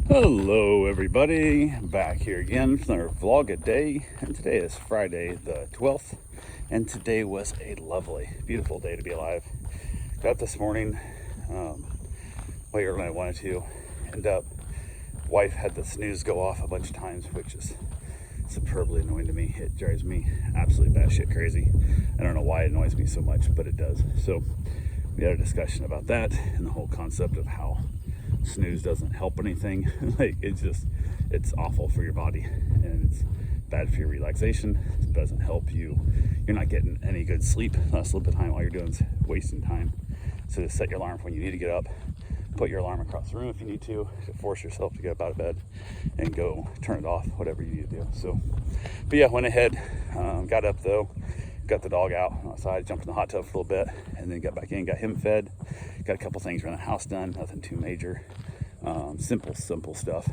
Hello everybody, back here again for another vlog a day, and today is Friday the 12th, and today was a lovely, beautiful day to be alive. Got up this morning way earlier than I wanted to. End up, wife had the snooze go off a bunch of times, which is superbly annoying to me. It drives me absolutely batshit crazy. I don't know why it annoys me so much, but it does. So we had a discussion about that and the whole concept of how snooze doesn't help anything. Like, it's awful for your body and it's bad for your relaxation. It doesn't help you. You're not getting any good sleep. Not sleep time. All you're doing is wasting time. So just set your alarm for when you need to get up. Put your alarm across the room if you need to force yourself to get up out of bed, and go turn it off, whatever you need to do. So, but yeah, went ahead, got up though, got the dog out outside, jumped in the hot tub for a little bit, and then got back in, got him fed, got a couple things around the house done, nothing too major, simple stuff.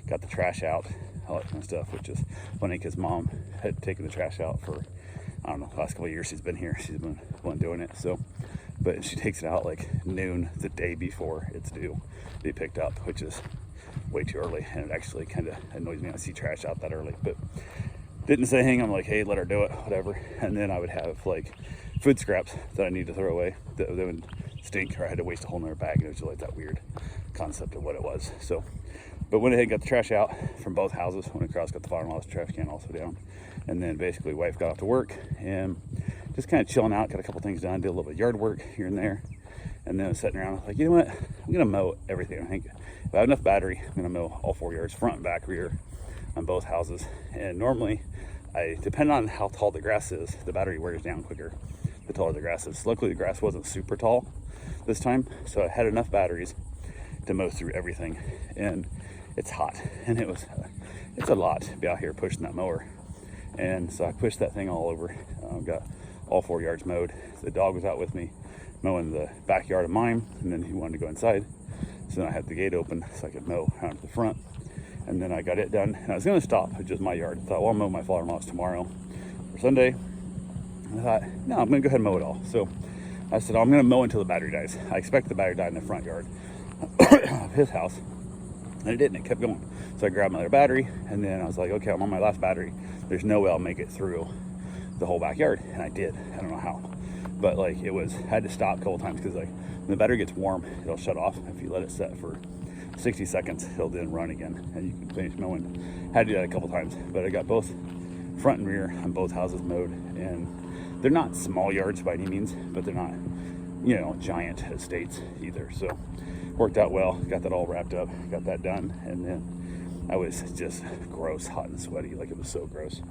Got the trash out, all that kind of stuff, which is funny because mom had taken the trash out for, I don't know, the last couple of years she's been here. She's been one doing it. So, but she takes it out like noon the day before it's due to be picked up, which is way too early, and it actually kind of annoys me when I see trash out that early. But didn't say anything. I'm like, hey, let her do it, whatever. And then I would have like food scraps that I need to throw away that would stink, or I had to waste a whole nother bag. And it was just like that weird concept of what it was. So, but went ahead and got the trash out from both houses. Went across, got the father-in-law's trash can also down, and then basically wife got off to work and just kind of chilling out. Got a couple things done, did a little bit of yard work here and there, and then I was sitting around like, you know what, I'm gonna mow everything. I think if I have enough battery, I'm gonna mow all 4 yards, front, back, rear, on both houses. And normally, depending on how tall the grass is, the battery wears down quicker the taller the grass is. Luckily, the grass wasn't super tall this time, so I had enough batteries to mow through everything. And it's hot, and it's a lot to be out here pushing that mower. And so I pushed that thing all over, got all 4 yards mowed. The dog was out with me mowing the backyard of mine, and then he wanted to go inside. So then I had the gate open so I could mow around to the front. And then I got it done, and I was gonna stop at just my yard. I thought, well, I'll mow my father-in-law's tomorrow for Sunday. And I thought, no, I'm gonna go ahead and mow it all. So I said, I'm gonna mow until the battery dies. I expect the battery died in the front yard of his house, and it didn't. It kept going. So I grabbed my other battery, and then I was like, okay, I'm on my last battery. There's no way I'll make it through the whole backyard, and I did. I don't know how, but like I had to stop a couple times because like when the battery gets warm, it'll shut off. If you let it set for 60 seconds, it'll then run again, and you can finish mowing. Had to do that a couple times, but I got both front and rear on both houses mowed, and they're not small yards by any means, but they're not, giant estates either. So worked out well. Got that all wrapped up, got that done, and then I was just gross, hot and sweaty. Like, it was so gross.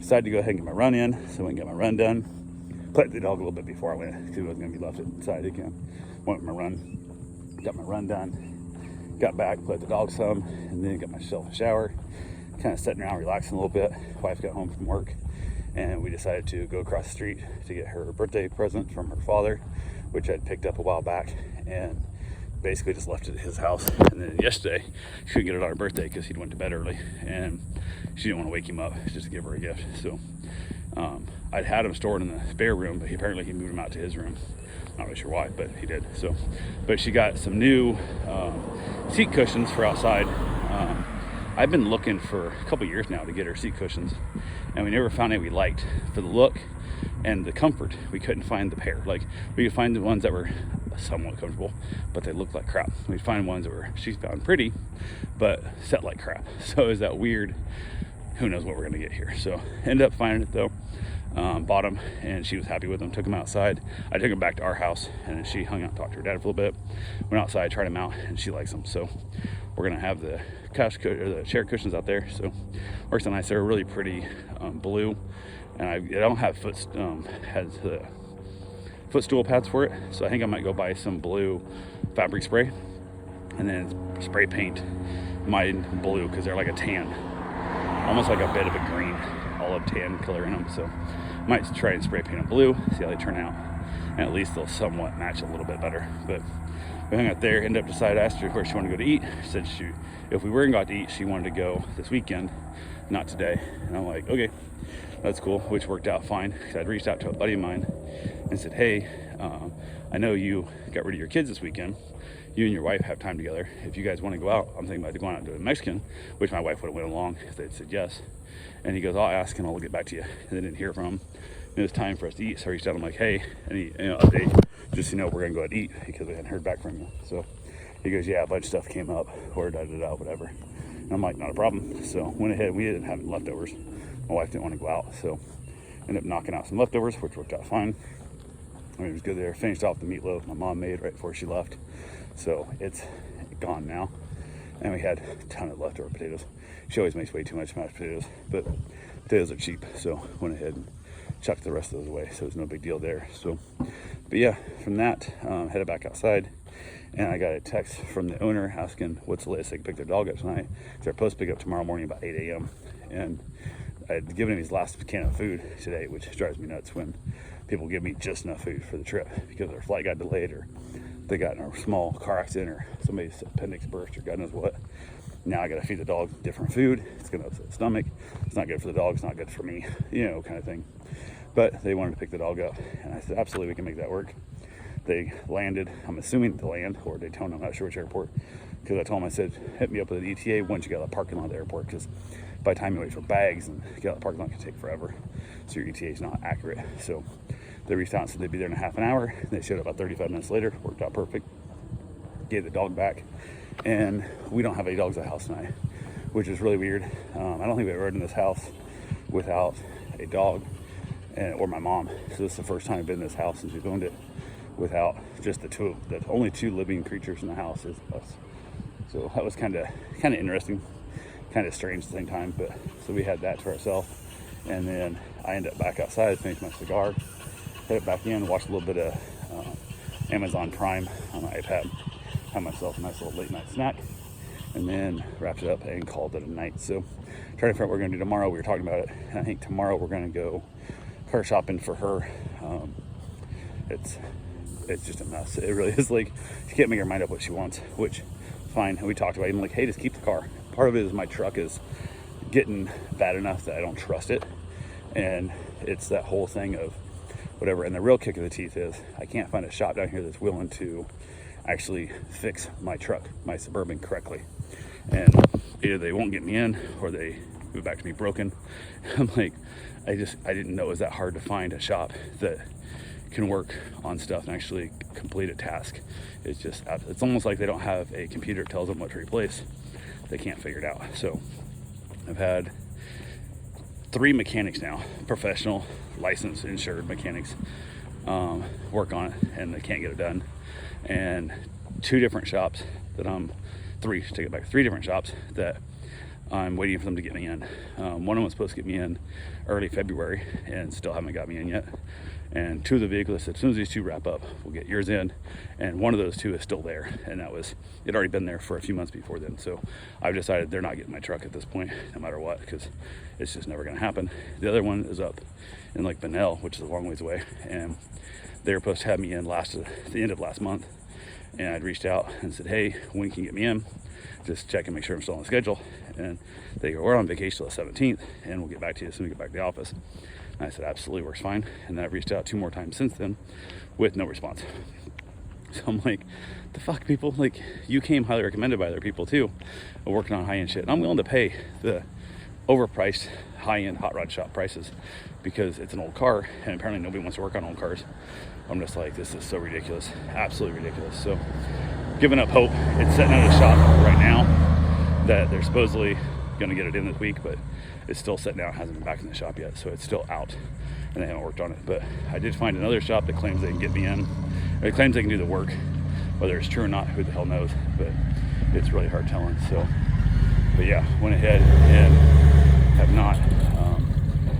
Decided to go ahead and get my run in, so I went and got my run done. Played the dog a little bit before I went because he wasn't going to be left inside again. Went for my run, got my run done, got back, played the dog some, and then got myself a shower. Kind of sitting around relaxing a little bit. Wife got home from work, and we decided to go across the street to get her birthday present from her father, which I'd picked up a while back, and basically just left it at his house. And then yesterday, she couldn't get it on her birthday because he'd went to bed early, and she didn't want to wake him up just to give her a gift. So I'd had him stored in the spare room, but apparently he moved him out to his room. Not really sure why, but he did. So, but she got some new seat cushions for outside. I've been looking for a couple years now to get her seat cushions, and we never found any we liked for the look and the comfort. We couldn't find the pair. Like, we could find the ones that were somewhat comfortable, but they looked like crap. We'd find ones that were, she's found pretty, but set like crap. So it was that weird, who knows what we're gonna get here. So ended up finding it though. Bought them, and she was happy with them. Took them outside. I took them back to our house, and she hung out and talked to her dad for a little bit. Went outside, tried them out, and she likes them. So we're gonna have the the chair cushions out there. So works out nice. They're really pretty blue, and I don't have has the footstool pads for it. So I think I might go buy some blue fabric spray, and then spray paint mine blue because they're like a tan, almost like a bit of a green, olive tan color in them. So might try and spray paint them blue, see how they turn out, and at least they'll somewhat match a little bit better. But we hung out there, ended up deciding, I asked her where she wanted to go to eat. She said if we were going to go out to eat, she wanted to go this weekend, not today. And I'm like, okay, that's cool, which worked out fine, because I'd reached out to a buddy of mine and said, hey, I know you got rid of your kids this weekend. you and your wife have time together. If you guys want to go out, I'm thinking about going out and doing Mexican, which my wife would have went along if they'd said yes. And he goes, I'll ask and I'll get back to you. And they didn't hear from him. And it was time for us to eat. So I reached out. I'm like, hey, any update? Just so you know, we're going to go out and eat because we hadn't heard back from you. So he goes, yeah, a bunch of stuff came up or whatever. And I'm like, not a problem. So went ahead. We didn't have any leftovers. My wife didn't want to go out. So ended up knocking out some leftovers, which worked out fine. I mean, it was good there. Finished off the meatloaf my mom made right before she left. So it's gone now. And we had a ton of leftover potatoes. She always makes way too much mashed potatoes, but potatoes are cheap. So went ahead and chucked the rest of those away. So it was no big deal there. So, but yeah, from that, headed back outside. And I got a text from the owner asking what's the latest they can pick their dog up tonight. They're supposed to pick up tomorrow morning about 8 a.m. And I had given him his last can of food today, which drives me nuts when people give me just enough food for the trip because their flight got delayed or they got in a small car accident or somebody's appendix burst or God knows what. Now I got to feed the dog different food. It's going to upset the stomach. It's not good for the dog. It's not good for me, kind of thing. But they wanted to pick the dog up. And I said, absolutely, we can make that work. They landed, I'm assuming to land, or Daytona, I'm not sure which airport. Because I told them, I said, hit me up with an ETA once you get out of the parking lot of the airport. Because by the time you wait for bags and get out of the parking lot, it can take forever. So your ETA is not accurate. So they reached out and said they'd be there in a half an hour. They showed up about 35 minutes later. Worked out perfect. Gave the dog back. And we don't have any dogs at the house tonight, which is really weird. I don't think we've ever been in this house without a dog or my mom. So this is the first time I've been in this house since we've owned it without just the only two living creatures in the house is us. So that was kind of interesting, kind of strange at the same time. But so we had that to ourselves. And then I ended up back outside, finished my cigar, headed back in, watched a little bit of Amazon Prime on my iPad, had myself a nice little late night snack, and then wrapped it up and called it a night. So trying to figure out what we're going to do tomorrow. We were talking about it. And I think tomorrow we're going to go car shopping for her. It's just a mess. It really is. Like, she can't make her mind up what she wants, which fine. And we talked about it. I'm like, hey, just keep the car. Part of it is my truck is getting bad enough that I don't trust it. And it's that whole thing of whatever. And the real kick of the teeth is I can't find a shop down here that's willing to actually fix my truck, my Suburban, correctly. And either they won't get me in or they move back to me broken. I'm like, I didn't know it was that hard to find a shop that can work on stuff and actually complete a task. It's almost like they don't have a computer that tells them what to replace. They can't figure it out. So I've had 3 mechanics now, professional, licensed, insured mechanics, work on it, and they can't get it done. And 2 different shops that three different shops that I'm waiting for them to get me in. One of them was supposed to get me in early February and still haven't got me in yet. And 2 of the vehicles said, as soon as these 2 wrap up, we'll get yours in. And one of those 2 is still there. And it already been there for a few months before then. So I've decided they're not getting my truck at this point, no matter what, because it's just never going to happen. The other one is up in like Bunnell, which is a long ways away. And they were supposed to have me in at the end of last month. And I'd reached out and said, hey, when can you get me in? Just check and make sure I'm still on the schedule. And they go, we're on vacation till the 17th, and we'll get back to you as soon as we get back to the office. And I said, absolutely, works fine. And then I've reached out 2 more times since then with no response. So I'm like, the fuck, people? Like, you came highly recommended by other people too, working on high-end shit. And I'm willing to pay the overpriced high-end hot rod shop prices because it's an old car, and apparently nobody wants to work on old cars. I'm just like, this is so ridiculous, absolutely ridiculous. So giving up hope. It's sitting at a shop right now that they're supposedly going to get it in this week, but it's still sitting out, hasn't been back in the shop yet, so it's still out and they haven't worked on it. But I did find another shop that claims they can get me in, or claims they can do the work. Whether it's true or not, who the hell knows, but it's really hard telling. So, but yeah, went ahead and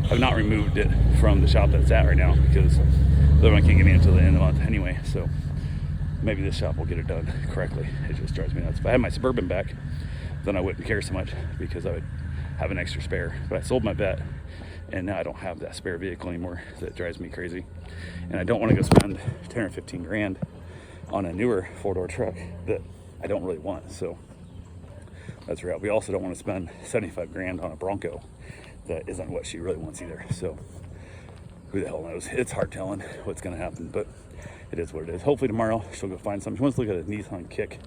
have not removed it from the shop that it's at right now because the other one can't get me until the end of the month anyway. So maybe this shop will get it done correctly. It just drives me nuts. If I had my Suburban back, then I wouldn't care so much because I would have an extra spare. But I sold my vet, and now I don't have that spare vehicle anymore. That drives me crazy. And I don't want to go spend 10 or 15 grand on a newer 4-door truck that I don't really want. So that's right. We also don't want to spend 75 grand on a Bronco that isn't what she really wants either. So who the hell knows? It's hard telling what's going to happen. But it is what it is. Hopefully tomorrow she'll go find something. She wants to look at a Nissan Kick,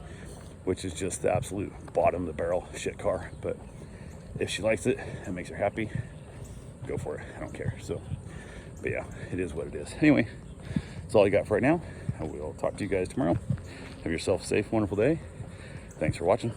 which is just the absolute bottom of the barrel shit car. But if she likes it and makes her happy, go for it. I don't care. So, but yeah, it is what it is. Anyway, that's all I got for right now. I will talk to you guys tomorrow. Have yourself a safe, wonderful day. Thanks for watching.